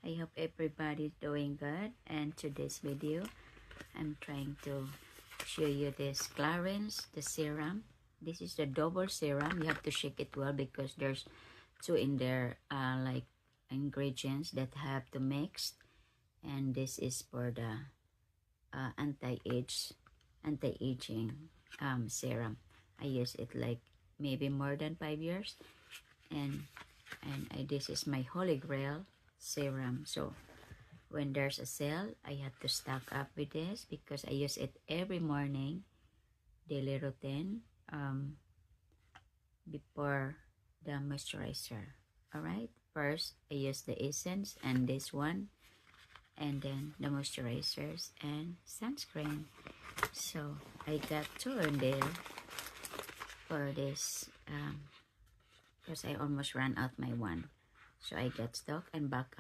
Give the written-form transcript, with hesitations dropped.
I hope everybody's doing good, and today's video I'm trying to show you this Clarins, the serum. This is the double serum. You have to shake it well because there's two in there, like ingredients that have to mix, and this is for the anti-aging serum. I use it like maybe more than 5 years, and this is my holy grail serum. So when there's a sale, I have to stock up with this because I use it every morning, daily routine, before the moisturizer. Alright, first I use the essence and this one, and then the moisturizers and sunscreen. So I got two in there for this because I almost ran out my one. So I got stock and back up.